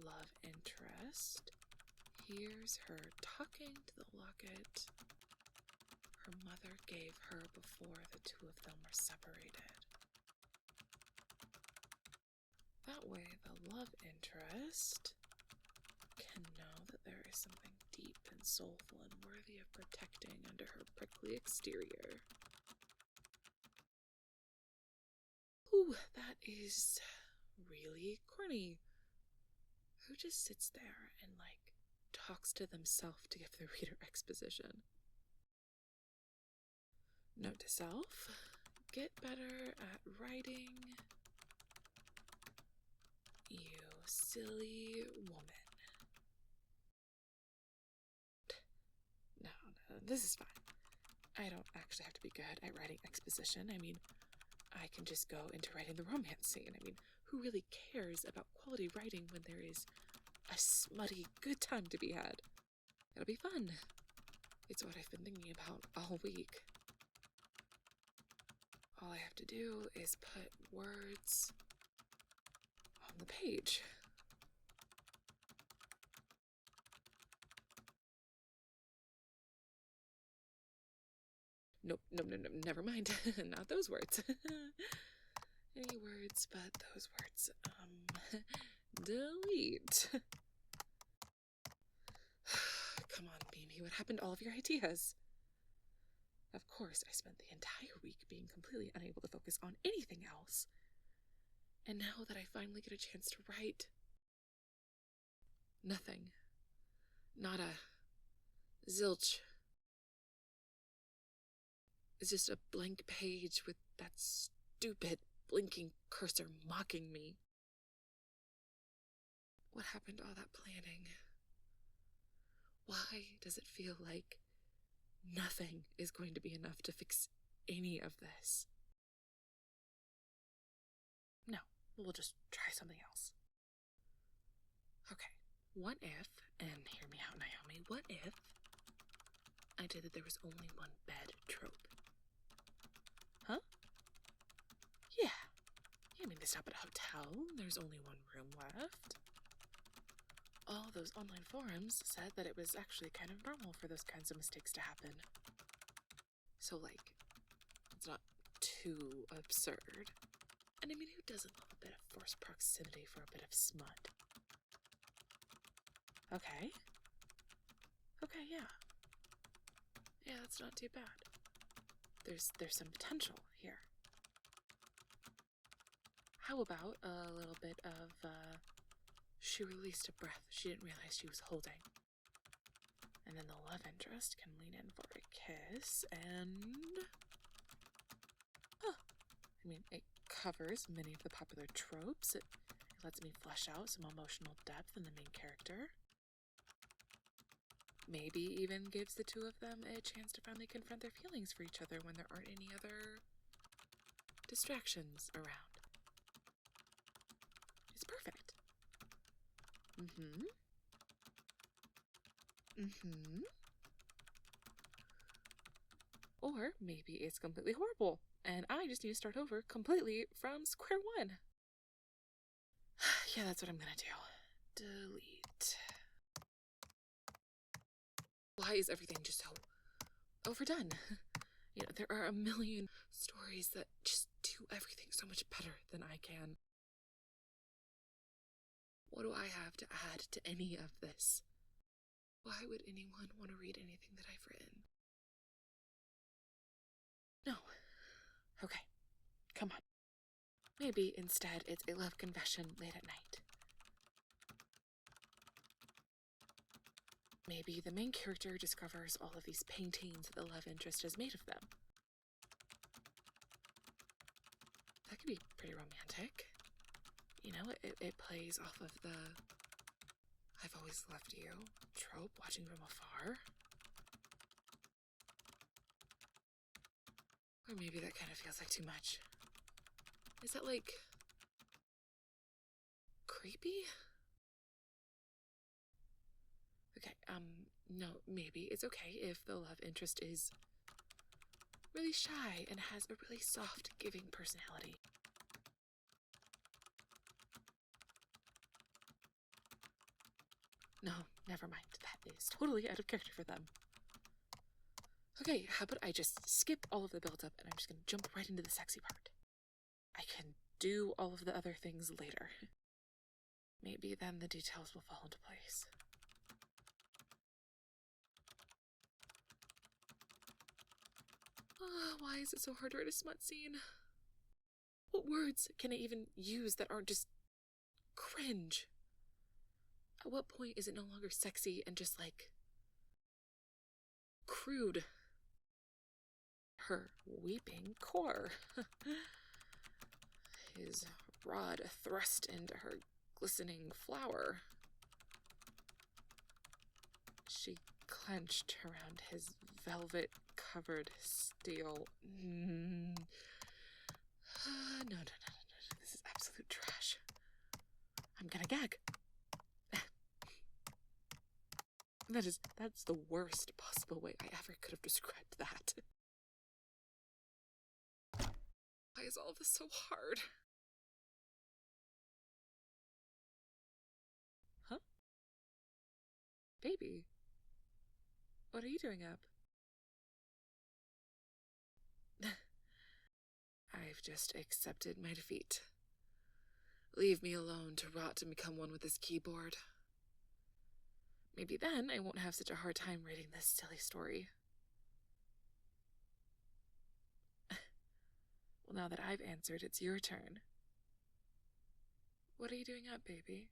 love interest. Here's her talking to the locket her mother gave her before the two of them were separated. That way, the love interest can know that there is something deep and soulful and worthy of protecting under her prickly exterior. Ooh, that is really corny. Who just sits there and, talks to themselves to give the reader exposition? Note to self, get better at writing, you silly woman. No, this is fine. I don't actually have to be good at writing exposition. I mean, I can just go into writing the romance scene. I mean, who really cares about quality writing when there is a smutty good time to be had? It'll be fun. It's what I've been thinking about all week. All I have to do is put words on the page. Nope, never mind. Not those words. Any words but those words. Delete. Come on, Mimi, what happened to all of your ideas? Of course, I spent the entire week being completely unable to focus on anything else. And now that I finally get a chance to write, nothing. Not a zilch. It's just a blank page with that stupid blinking cursor mocking me. What happened to all that planning? Why does it feel like nothing is going to be enough to fix any of this? No, we'll just try something else. Okay, what if, and hear me out, Naomi, what if I did that there was only one bed trope? Huh? Yeah. I mean, they stop at a hotel, there's only one room left. All those online forums said that it was actually kind of normal for those kinds of mistakes to happen. So, it's not too absurd. And I mean, who doesn't love a bit of forced proximity for a bit of smut? Okay. Okay, yeah. Yeah, that's not too bad. There's some potential here. How about a little bit of, she released a breath she didn't realize she was holding. And then the love interest can lean in for a kiss, and... I mean, it covers many of the popular tropes. It lets me flesh out some emotional depth in the main character. Maybe even gives the two of them a chance to finally confront their feelings for each other when there aren't any other distractions around. It's perfect. Or maybe it's completely horrible, and I just need to start over completely from square one. Yeah, that's what I'm gonna do. Delete. Why is everything just so overdone? You know, there are a million stories that just do everything so much better than I can. What do I have to add to any of this? Why would anyone want to read anything that I've written? No. Okay, come on. Maybe instead it's a love confession late at night. Maybe the main character discovers all of these paintings that the love interest has made of them. That could be pretty romantic. You know, it plays off of the I've always loved you trope, watching from afar. Or maybe that kind of feels like too much. Is that, creepy? Okay, no, maybe it's okay if the love interest is really shy and has a really soft, giving personality. No, never mind. That is totally out of character for them. Okay, how about I just skip all of the build-up and I'm just gonna jump right into the sexy part. I can do all of the other things later. Maybe then the details will fall into place. Why is it so hard to write a smut scene? What words can I even use that aren't just cringe? At what point is it no longer sexy and just like crude? Her weeping core. His rod thrust into her glistening flower. She clenched around his velvet-covered steel. No. This is absolute trash. I'm gonna gag. That's the worst possible way I ever could have described that. Why is all this so hard? Huh? Baby? What are you doing up? I've just accepted my defeat. Leave me alone to rot and become one with this keyboard. Maybe then I won't have such a hard time writing this silly story. Well, now that I've answered, it's your turn. What are you doing up, baby?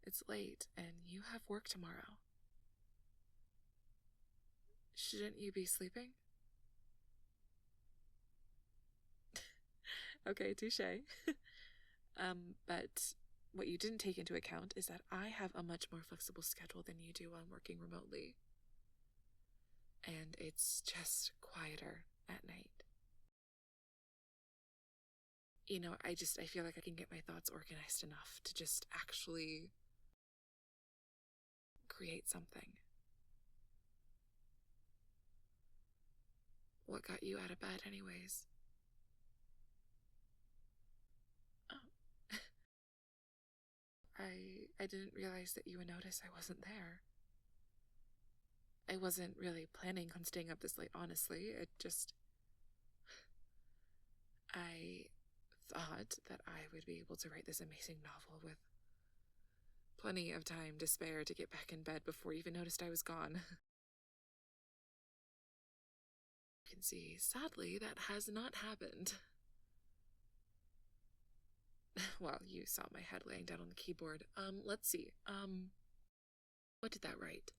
It's late, and you have work tomorrow. Shouldn't you be sleeping? Okay, touché. But what you didn't take into account is that I have a much more flexible schedule than you do when working remotely. And it's just quieter at night. You know, I feel like I can get my thoughts organized enough to just actually create something. What got you out of bed anyways? Oh. I didn't realize that you would notice I wasn't there. I wasn't really planning on staying up this late, honestly. I thought that I would be able to write this amazing novel with plenty of time to spare to get back in bed before you even noticed I was gone. You can see, sadly, that has not happened. Well, you saw my head laying down on the keyboard. Let's see. What did that write?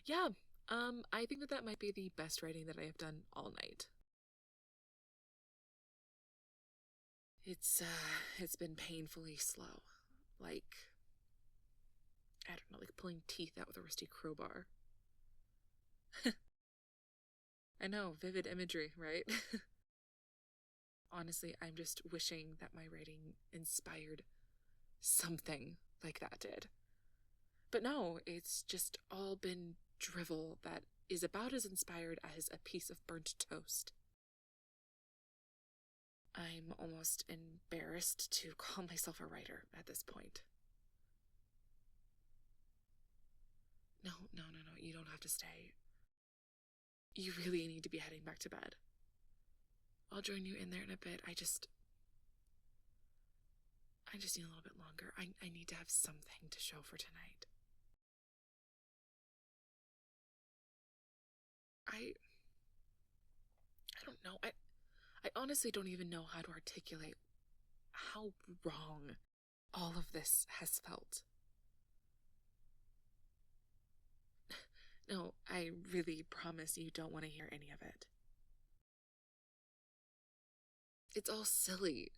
Yeah, I think that might be the best writing that I have done all night. It's been painfully slow. Like, I don't know, like pulling teeth out with a rusty crowbar. I know, vivid imagery, right? Honestly, I'm just wishing that my writing inspired something like that did. But no, it's just all been drivel that is about as inspired as a piece of burnt toast. I'm almost embarrassed to call myself a writer at this point. No, you don't have to stay. You really need to be heading back to bed. I'll join you in there in a bit. I just need a little bit longer. I need to have something to show for tonight. I don't know. I honestly don't even know how to articulate how wrong all of this has felt. No, I really promise you don't want to hear any of it. It's all silly.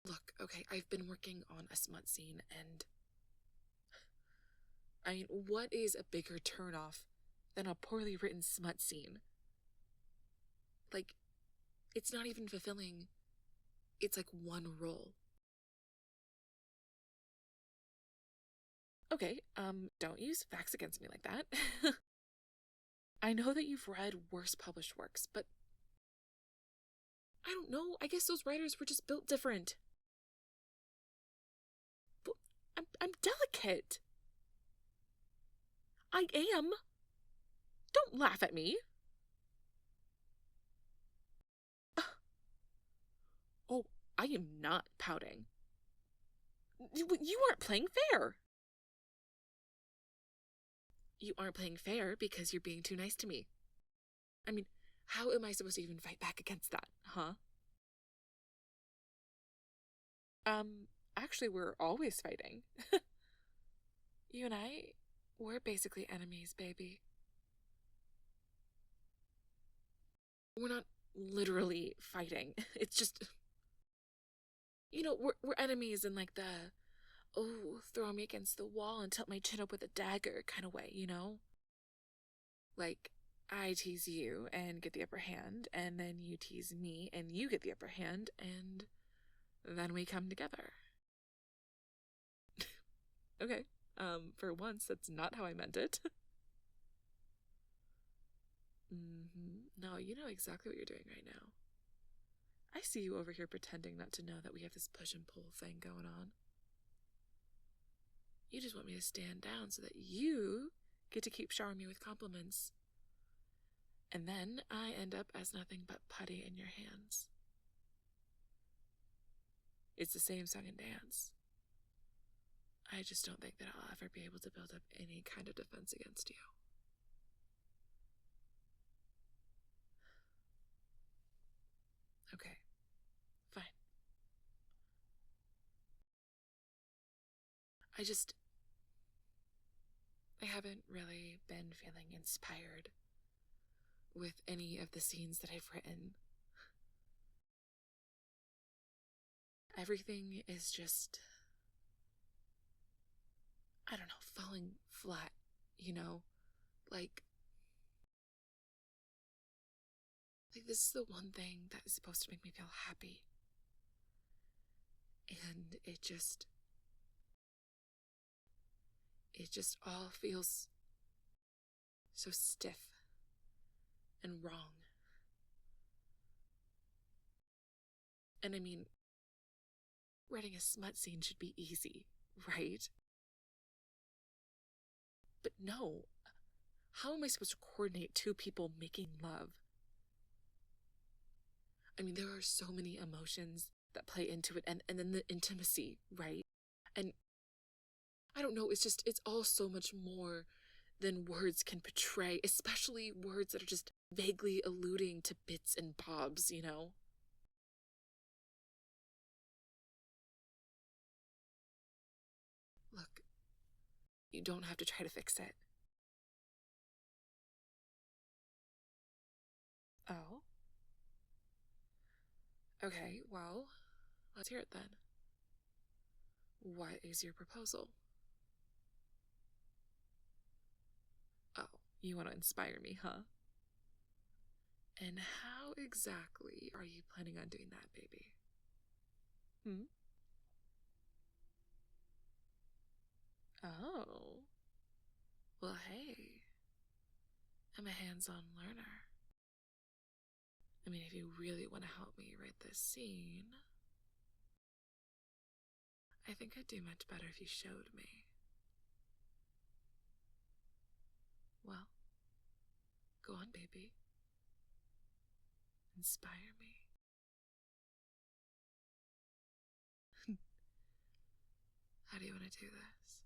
Look, okay, I've been working on a smut scene, and I mean, what is a bigger turnoff than a poorly written smut scene? Like, it's not even fulfilling. It's like one role. Okay, don't use facts against me like that. I know that you've read worse published works, but I don't know. I guess those writers were just built different. But I'm delicate. I am. Don't laugh at me. Oh, I am not pouting. You aren't playing fair. You aren't playing fair because you're being too nice to me. I mean, how am I supposed to even fight back against that, huh? Actually, we're always fighting. You and I, we're basically enemies, baby. We're not literally fighting. It's just, we're enemies in like the, oh, throw me against the wall and tilt my chin up with a dagger kind of way, Like, I tease you and get the upper hand, and then you tease me and you get the upper hand, and then we come together. Okay, for once, that's not how I meant it. No, you know exactly what you're doing right now. I see you over here pretending not to know that we have this push and pull thing going on. You just want me to stand down so that you get to keep showering me with compliments. And then I end up as nothing but putty in your hands. It's the same song and dance. I just don't think that I'll ever be able to build up any kind of defense against you. Okay, fine. I haven't really been feeling inspired with any of the scenes that I've written. Everything is just, I don't know, falling flat, Like this is the one thing that is supposed to make me feel happy. And it just all feels so stiff and wrong. And I mean, writing a smut scene should be easy, right? But no, how am I supposed to coordinate two people making love? I mean, there are so many emotions that play into it, and then the intimacy, right? And I don't know, it's all so much more than words can portray, especially words that are just vaguely alluding to bits and bobs, Look, you don't have to try to fix it. Oh? Okay, well, let's hear it then. What is your proposal? Oh, you want to inspire me, huh? And how exactly are you planning on doing that, baby? Oh. Well, hey. I'm a hands-on learner. I mean, if you really want to help me write this scene, I think I'd do much better if you showed me. Well, go on, baby. Inspire me. How do you want to do this?